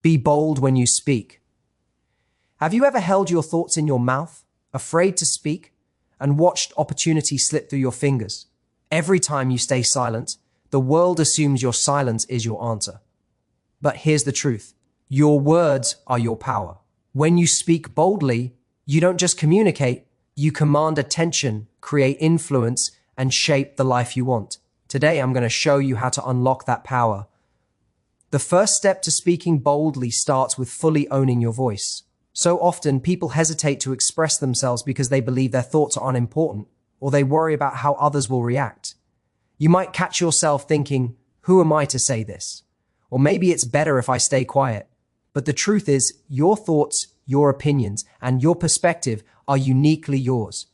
Be bold when you speak. Have you ever held your thoughts in your mouth, afraid to speak, and watched opportunity slip through your fingers? Every time you stay silent, the world assumes your silence is your answer. But here's the truth. Your words are your power. When you speak boldly, you don't just communicate, you command attention, create influence, and shape the life you want. Today, I'm going to show you how to unlock that power. The first step to speaking boldly starts with fully owning your voice. So often, people hesitate to express themselves because they believe their thoughts are unimportant, or they worry about how others will react. You might catch yourself thinking, who am I to say this? Or maybe it's better if I stay quiet. But the truth is, your thoughts, your opinions, and your perspective are uniquely yours,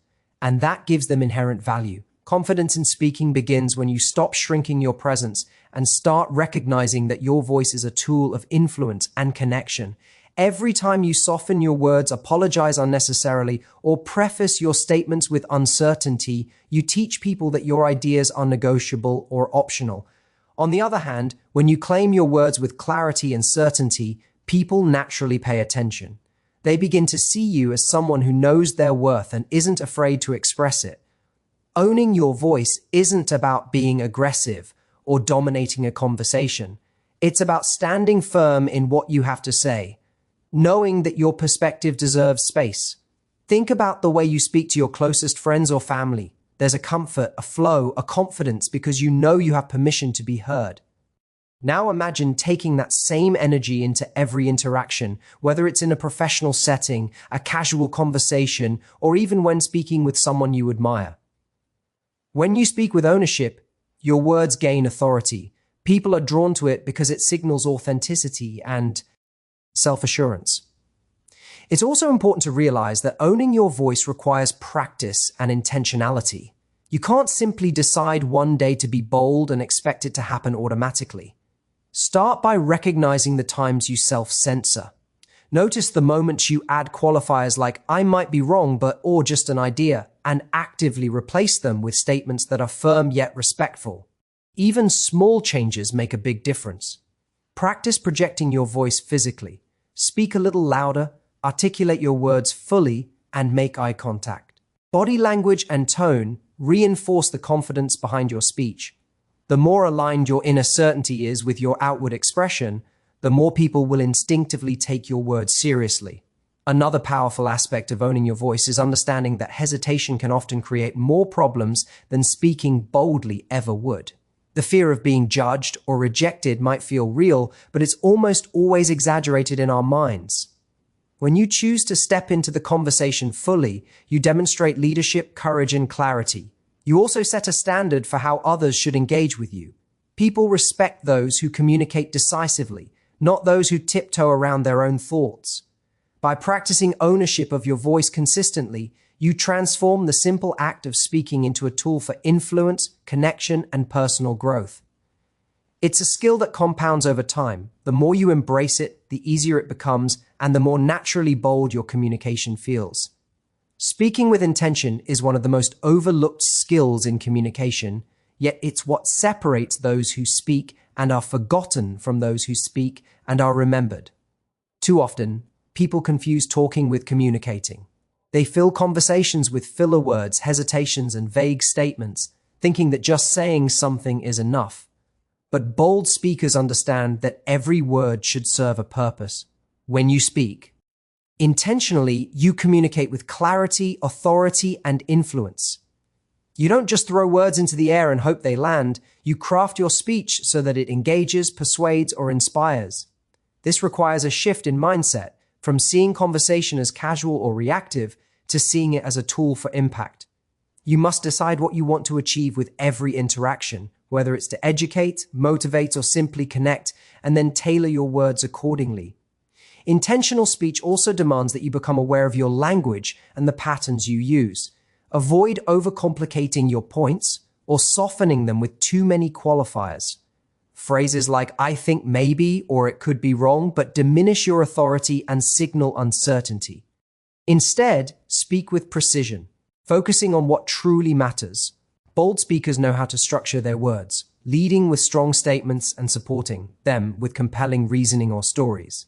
and that gives them inherent value. Confidence in speaking begins when you stop shrinking your presence and start recognizing that your voice is a tool of influence and connection. Every time you soften your words, apologize unnecessarily, or preface your statements with uncertainty, you teach people that your ideas are negotiable or optional. On the other hand, when you claim your words with clarity and certainty, people naturally pay attention. They begin to see you as someone who knows their worth and isn't afraid to express it. Owning your voice isn't about being aggressive or dominating a conversation. It's about standing firm in what you have to say, knowing that your perspective deserves space. Think about the way you speak to your closest friends or family. There's a comfort, a flow, a confidence because you know you have permission to be heard. Now imagine taking that same energy into every interaction, whether it's in a professional setting, a casual conversation, or even when speaking with someone you admire. When you speak with ownership, your words gain authority. People are drawn to it because it signals authenticity and self-assurance. It's also important to realize that owning your voice requires practice and intentionality. You can't simply decide one day to be bold and expect it to happen automatically. Start by recognizing the times you self-censor. Notice the moments you add qualifiers like "I might be wrong, but" or "just an idea," and actively replace them with statements that are firm yet respectful. Even small changes make a big difference. Practice projecting your voice physically. Speak a little louder, articulate your words fully, and make eye contact. Body language and tone reinforce the confidence behind your speech. The more aligned your inner certainty is with your outward expression, the more people will instinctively take your words seriously. Another powerful aspect of owning your voice is understanding that hesitation can often create more problems than speaking boldly ever would. The fear of being judged or rejected might feel real, but it's almost always exaggerated in our minds. When you choose to step into the conversation fully, you demonstrate leadership, courage, and clarity. You also set a standard for how others should engage with you. People respect those who communicate decisively, not those who tiptoe around their own thoughts. By practicing ownership of your voice consistently, you transform the simple act of speaking into a tool for influence, connection, and personal growth. It's a skill that compounds over time. The more you embrace it, the easier it becomes, and the more naturally bold your communication feels. Speaking with intention is one of the most overlooked skills in communication, yet it's what separates those who speak and are forgotten from those who speak and are remembered. Too often, people confuse talking with communicating. They fill conversations with filler words, hesitations, and vague statements, thinking that just saying something is enough. But bold speakers understand that every word should serve a purpose. When you speak, intentionally, you communicate with clarity, authority, and influence. You don't just throw words into the air and hope they land. You craft your speech so that it engages, persuades, or inspires. This requires a shift in mindset, from seeing conversation as casual or reactive to seeing it as a tool for impact. You must decide what you want to achieve with every interaction, whether it's to educate, motivate, or simply connect, and then tailor your words accordingly. Intentional speech also demands that you become aware of your language and the patterns you use. Avoid overcomplicating your points or softening them with too many qualifiers. Phrases like "I think maybe" or "it could be wrong," but diminish your authority and signal uncertainty. Instead, speak with precision, focusing on what truly matters. Bold speakers know how to structure their words, leading with strong statements and supporting them with compelling reasoning or stories.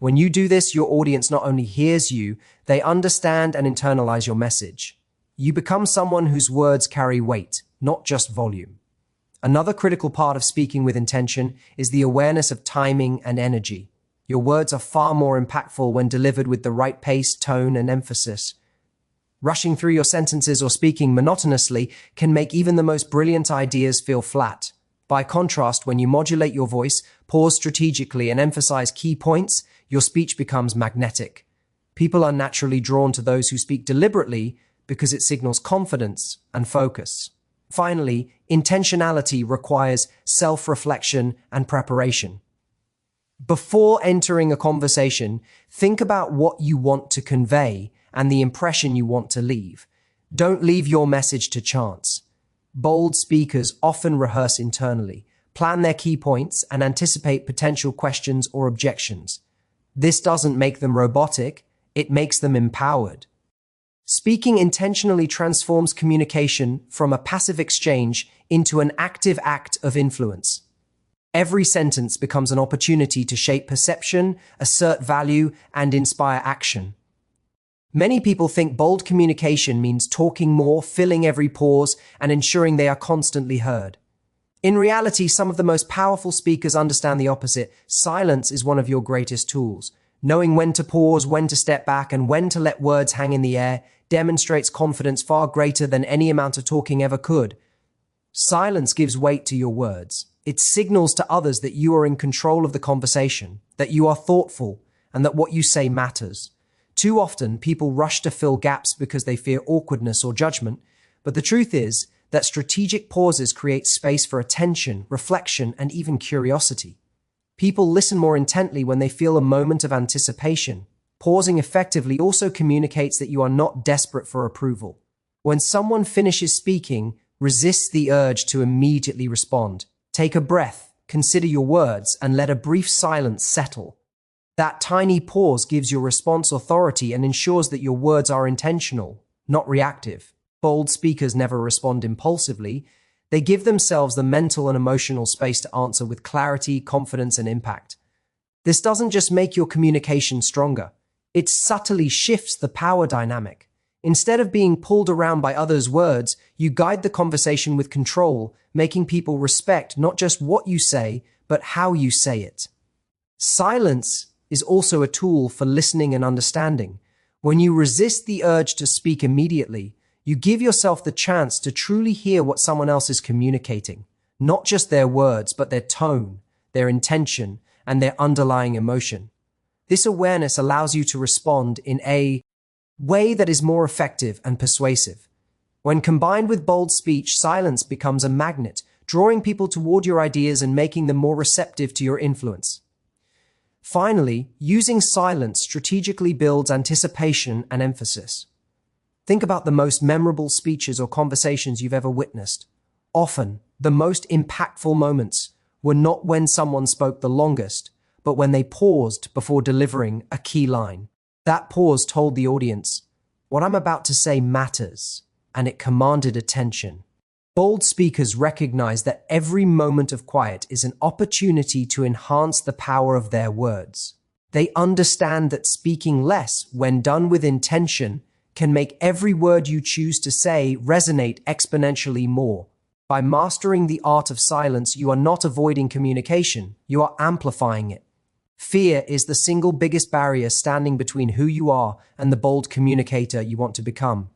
When you do this, your audience not only hears you, they understand and internalize your message. You become someone whose words carry weight, not just volume. Another critical part of speaking with intention is the awareness of timing and energy. Your words are far more impactful when delivered with the right pace, tone, and emphasis. Rushing through your sentences or speaking monotonously can make even the most brilliant ideas feel flat. By contrast, when you modulate your voice, pause strategically, and emphasize key points, your speech becomes magnetic. People are naturally drawn to those who speak deliberately because it signals confidence and focus. Finally, intentionality requires self-reflection and preparation. Before entering a conversation, think about what you want to convey and the impression you want to leave. Don't leave your message to chance. Bold speakers often rehearse internally, plan their key points, and anticipate potential questions or objections. This doesn't make them robotic, it makes them empowered. Speaking intentionally transforms communication from a passive exchange into an active act of influence. Every sentence becomes an opportunity to shape perception, assert value, and inspire action. Many people think bold communication means talking more, filling every pause, and ensuring they are constantly heard. In reality, some of the most powerful speakers understand the opposite. Silence is one of your greatest tools. Knowing when to pause, when to step back, and when to let words hang in the air demonstrates confidence far greater than any amount of talking ever could. Silence gives weight to your words. It signals to others that you are in control of the conversation, that you are thoughtful, and that what you say matters. Too often, people rush to fill gaps because they fear awkwardness or judgment, but the truth is that strategic pauses create space for attention, reflection, and even curiosity. People listen more intently when they feel a moment of anticipation. Pausing effectively also communicates that you are not desperate for approval. When someone finishes speaking, resist the urge to immediately respond. Take a breath, consider your words, and let a brief silence settle. That tiny pause gives your response authority and ensures that your words are intentional, not reactive. Bold speakers never respond impulsively. They give themselves the mental and emotional space to answer with clarity, confidence, and impact. This doesn't just make your communication stronger. It subtly shifts the power dynamic. Instead of being pulled around by others' words, you guide the conversation with control, making people respect not just what you say, but how you say it. Silence is also a tool for listening and understanding. When you resist the urge to speak immediately, you give yourself the chance to truly hear what someone else is communicating, not just their words, but their tone, their intention, and their underlying emotion. This awareness allows you to respond in a way that is more effective and persuasive. When combined with bold speech, silence becomes a magnet, drawing people toward your ideas and making them more receptive to your influence. Finally, using silence strategically builds anticipation and emphasis. Think about the most memorable speeches or conversations you've ever witnessed. Often, the most impactful moments were not when someone spoke the longest, but when they paused before delivering a key line. That pause told the audience, "What I'm about to say matters," and it commanded attention. Bold speakers recognize that every moment of quiet is an opportunity to enhance the power of their words. They understand that speaking less, when done with intention, can make every word you choose to say resonate exponentially more. By mastering the art of silence, you are not avoiding communication, you are amplifying it. Fear is the single biggest barrier standing between who you are and the bold communicator you want to become.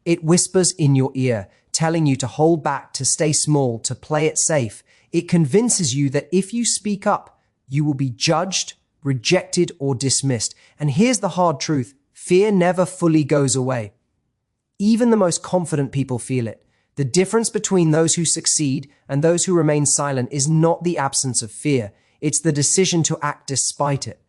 It whispers in your ear, telling you to hold back, to stay small, to play it safe. It convinces you that if you speak up, you will be judged, rejected, or dismissed. And here's the hard truth: fear never fully goes away. Even the most confident people feel it. The difference between those who succeed and those who remain silent is not the absence of fear. It's the decision to act despite it.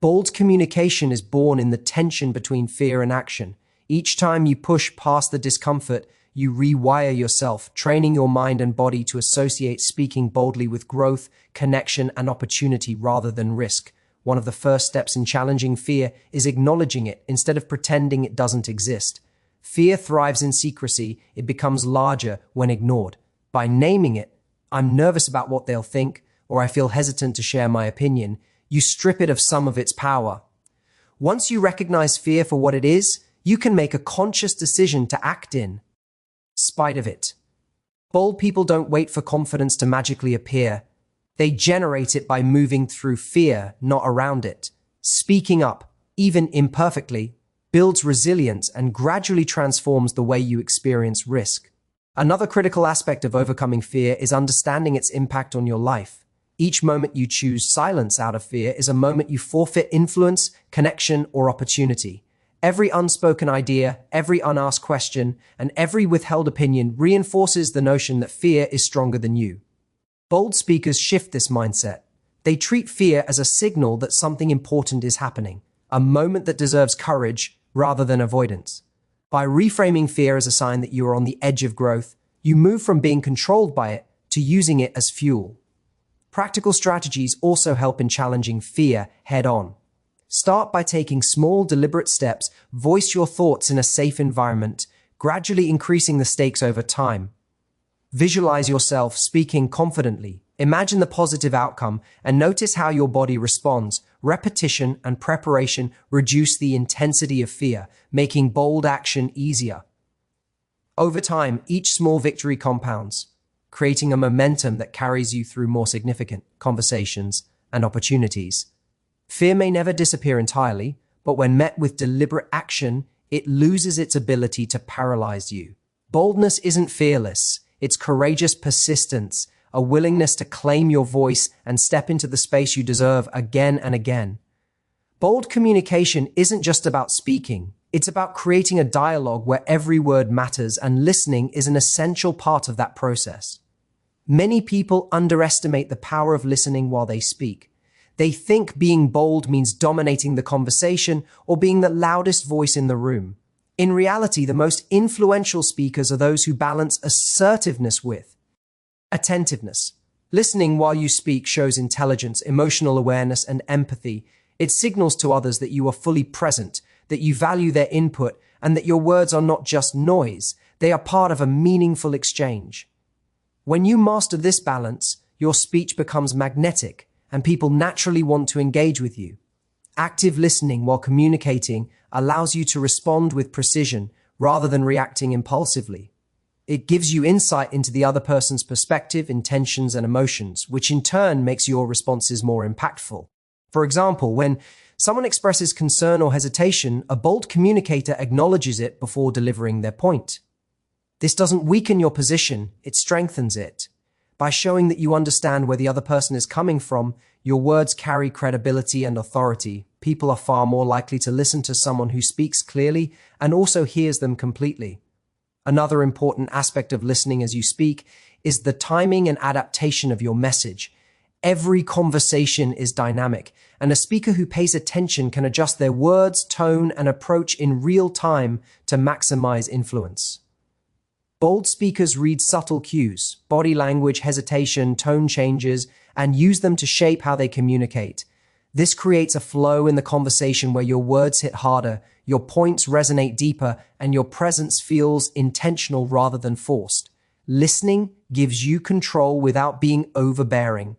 Bold communication is born in the tension between fear and action. Each time you push past the discomfort, you rewire yourself, training your mind and body to associate speaking boldly with growth, connection, and opportunity rather than risk. One of the first steps in challenging fear is acknowledging it instead of pretending it doesn't exist. Fear thrives in secrecy. It becomes larger when ignored. By naming it, "I'm nervous about what they'll think," or "I feel hesitant to share my opinion," you strip it of some of its power. Once you recognize fear for what it is, you can make a conscious decision to act in spite of it. Bold people don't wait for confidence to magically appear. They generate it by moving through fear, not around it. Speaking up, even imperfectly, builds resilience and gradually transforms the way you experience risk. Another critical aspect of overcoming fear is understanding its impact on your life. Each moment you choose silence out of fear is a moment you forfeit influence, connection, or opportunity. Every unspoken idea, every unasked question, and every withheld opinion reinforces the notion that fear is stronger than you. Bold speakers shift this mindset. They treat fear as a signal that something important is happening, a moment that deserves courage rather than avoidance. By reframing fear as a sign that you are on the edge of growth, you move from being controlled by it to using it as fuel. Practical strategies also help in challenging fear head-on. Start by taking small, deliberate steps, voice your thoughts in a safe environment, gradually increasing the stakes over time. Visualize yourself speaking confidently. Imagine the positive outcome and notice how your body responds. Repetition and preparation reduce the intensity of fear, making bold action easier. Over time, each small victory compounds, creating a momentum that carries you through more significant conversations and opportunities. Fear may never disappear entirely, but when met with deliberate action, it loses its ability to paralyze you. Boldness isn't fearless. It's courageous persistence, a willingness to claim your voice and step into the space you deserve again and again. Bold communication isn't just about speaking. It's about creating a dialogue where every word matters, and listening is an essential part of that process. Many people underestimate the power of listening while they speak. They think being bold means dominating the conversation or being the loudest voice in the room. In reality, the most influential speakers are those who balance assertiveness with attentiveness. Listening while you speak shows intelligence, emotional awareness, and empathy. It signals to others that you are fully present, that you value their input, and that your words are not just noise. They are part of a meaningful exchange. When you master this balance, your speech becomes magnetic, and people naturally want to engage with you. Active listening while communicating allows you to respond with precision rather than reacting impulsively. It gives you insight into the other person's perspective, intentions, and emotions, which in turn makes your responses more impactful. For example, when someone expresses concern or hesitation, a bold communicator acknowledges it before delivering their point. This doesn't weaken your position, it strengthens it. By showing that you understand where the other person is coming from, your words carry credibility and authority. People are far more likely to listen to someone who speaks clearly and also hears them completely. Another important aspect of listening as you speak is the timing and adaptation of your message. Every conversation is dynamic, and a speaker who pays attention can adjust their words, tone, and approach in real time to maximize influence. Bold speakers read subtle cues, body language, hesitation, tone changes, and use them to shape how they communicate. This creates a flow in the conversation where your words hit harder, your points resonate deeper, and your presence feels intentional rather than forced. Listening gives you control without being overbearing.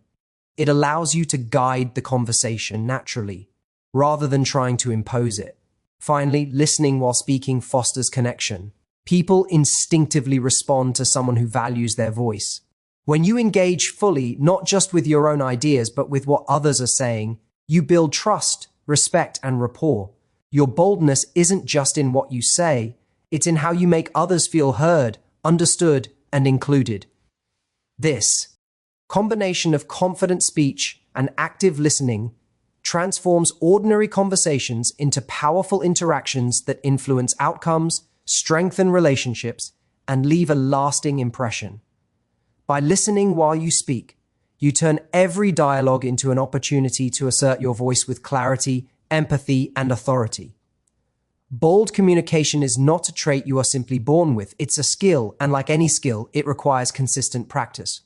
It allows you to guide the conversation naturally, rather than trying to impose it. Finally, listening while speaking fosters connection. People instinctively respond to someone who values their voice. When you engage fully, not just with your own ideas, but with what others are saying, you build trust, respect, and rapport. Your boldness isn't just in what you say, it's in how you make others feel heard, understood, and included. This combination of confident speech and active listening transforms ordinary conversations into powerful interactions that influence outcomes, strengthen relationships, and leave a lasting impression. By listening while you speak, you turn every dialogue into an opportunity to assert your voice with clarity, empathy, and authority. Bold communication is not a trait you are simply born with. It's a skill, and like any skill, it requires consistent practice.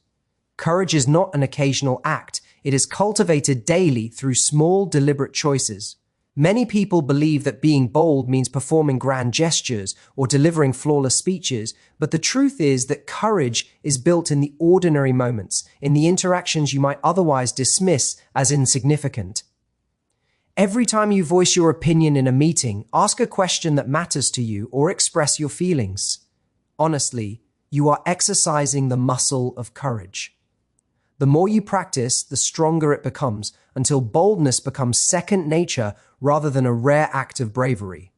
Courage is not an occasional act. It is cultivated daily through small, deliberate choices. Many people believe that being bold means performing grand gestures or delivering flawless speeches, but the truth is that courage is built in the ordinary moments, in the interactions you might otherwise dismiss as insignificant. Every time you voice your opinion in a meeting, ask a question that matters to you or express your feelings. Honestly, you are exercising the muscle of courage. The more you practice, the stronger it becomes, until boldness becomes second nature rather than a rare act of bravery.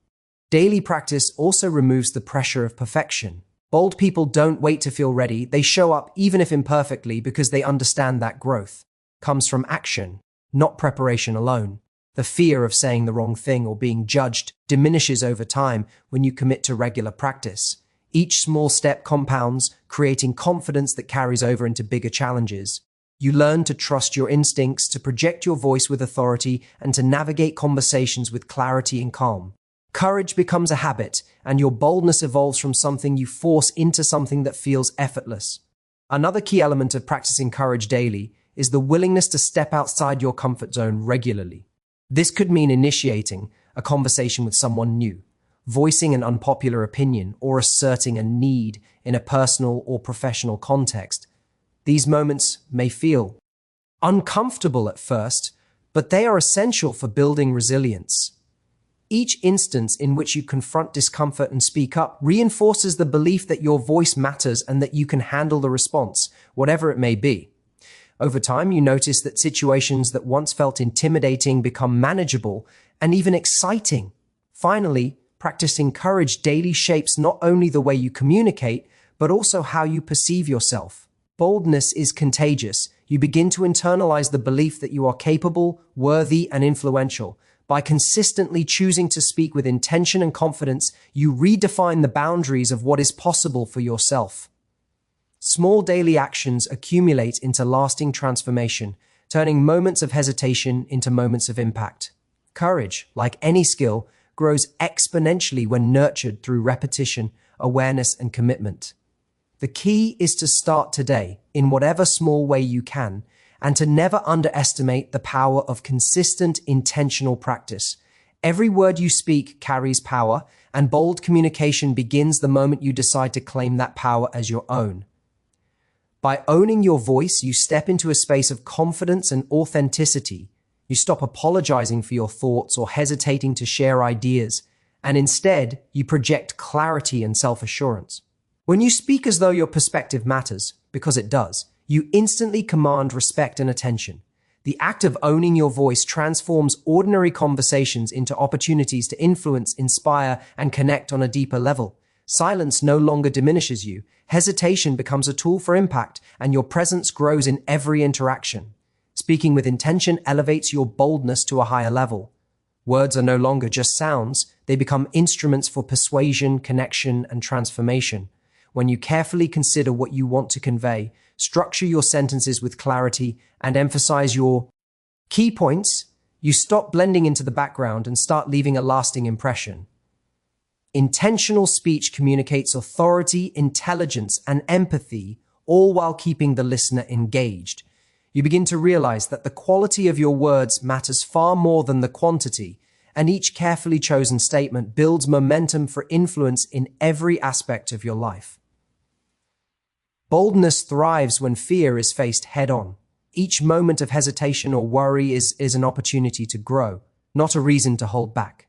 Daily practice also removes the pressure of perfection. Bold people don't wait to feel ready, they show up even if imperfectly because they understand that growth comes from action, not preparation alone. The fear of saying the wrong thing or being judged diminishes over time when you commit to regular practice. Each small step compounds, creating confidence that carries over into bigger challenges. You learn to trust your instincts, to project your voice with authority, and to navigate conversations with clarity and calm. Courage becomes a habit, and your boldness evolves from something you force into something that feels effortless. Another key element of practicing courage daily is the willingness to step outside your comfort zone regularly. This could mean initiating a conversation with someone new, voicing an unpopular opinion, or asserting a need in a personal or professional context. These moments may feel uncomfortable at first, but they are essential for building resilience. Each instance in which you confront discomfort and speak up reinforces the belief that your voice matters and that you can handle the response, whatever it may be. Over time, you notice that situations that once felt intimidating become manageable and even exciting. Finally, practicing courage daily shapes not only the way you communicate, but also how you perceive yourself. Boldness is contagious. You begin to internalize the belief that you are capable, worthy, and influential. By consistently choosing to speak with intention and confidence, you redefine the boundaries of what is possible for yourself. Small daily actions accumulate into lasting transformation, turning moments of hesitation into moments of impact. Courage, like any skill, grows exponentially when nurtured through repetition, awareness, and commitment. The key is to start today, in whatever small way you can, and to never underestimate the power of consistent, intentional practice. Every word you speak carries power, and bold communication begins the moment you decide to claim that power as your own. By owning your voice, you step into a space of confidence and authenticity. You stop apologizing for your thoughts or hesitating to share ideas, and instead, you project clarity and self-assurance. When you speak as though your perspective matters, because it does, you instantly command respect and attention. The act of owning your voice transforms ordinary conversations into opportunities to influence, inspire, and connect on a deeper level. Silence no longer diminishes you. Hesitation becomes a tool for impact, and your presence grows in every interaction. Speaking with intention elevates your boldness to a higher level. Words are no longer just sounds, they become instruments for persuasion, connection, and transformation. When you carefully consider what you want to convey, structure your sentences with clarity, and emphasize your key points, you stop blending into the background and start leaving a lasting impression. Intentional speech communicates authority, intelligence, and empathy, all while keeping the listener engaged. You begin to realize that the quality of your words matters far more than the quantity, and each carefully chosen statement builds momentum for influence in every aspect of your life. Boldness thrives when fear is faced head-on. Each moment of hesitation or worry is an opportunity to grow, not a reason to hold back.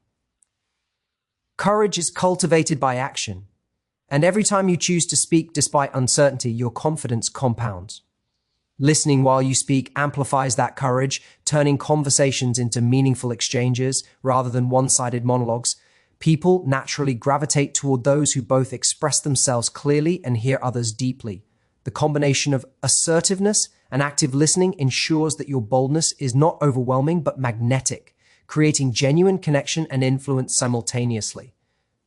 Courage is cultivated by action, and every time you choose to speak despite uncertainty, your confidence compounds. Listening while you speak amplifies that courage, turning conversations into meaningful exchanges rather than one-sided monologues. People naturally gravitate toward those who both express themselves clearly and hear others deeply. The combination of assertiveness and active listening ensures that your boldness is not overwhelming but magnetic, creating genuine connection and influence simultaneously.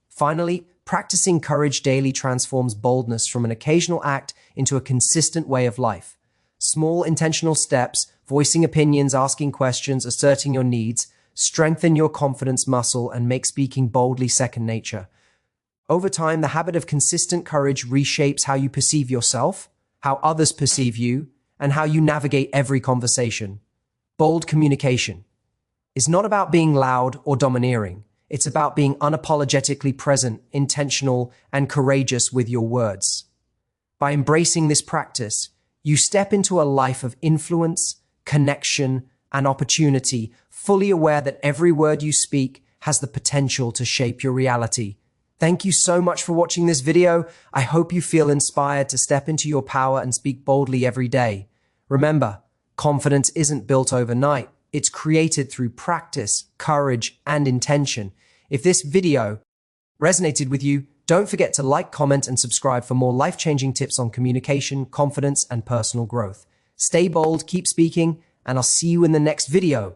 Finally, practicing courage daily transforms boldness from an occasional act into a consistent way of life. Small intentional steps, voicing opinions, asking questions, asserting your needs, strengthen your confidence muscle and make speaking boldly second nature. Over time, the habit of consistent courage reshapes how you perceive yourself, how others perceive you, and how you navigate every conversation. Bold communication is not about being loud or domineering. It's about being unapologetically present, intentional, and courageous with your words. By embracing this practice, you step into a life of influence, connection, and opportunity, fully aware that every word you speak has the potential to shape your reality. Thank you so much for watching this video. I hope you feel inspired to step into your power and speak boldly every day. Remember, confidence isn't built overnight. It's created through practice, courage, and intention. If this video resonated with you, don't forget to like, comment, and subscribe for more life-changing tips on communication, confidence, and personal growth. Stay bold, keep speaking, and I'll see you in the next video.